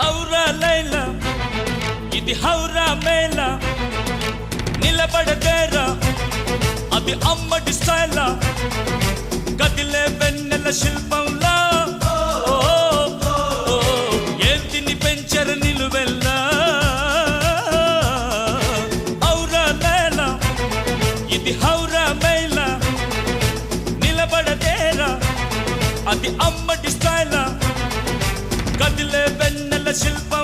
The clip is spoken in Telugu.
ఔరా లైలా ఇది హౌరా మేళ నిలబడదేరా అది అమ్మడి స్టైలా కదిలే వెన్నెల శిల్పంలా ఏంటిని పెంచర నిలువెల్లా ఔరా లైలా ఇది హౌరా మేళ నిలబడదేరా అది అమ్మడి స్టైలా కదిలే వెన్నెల శిల్పం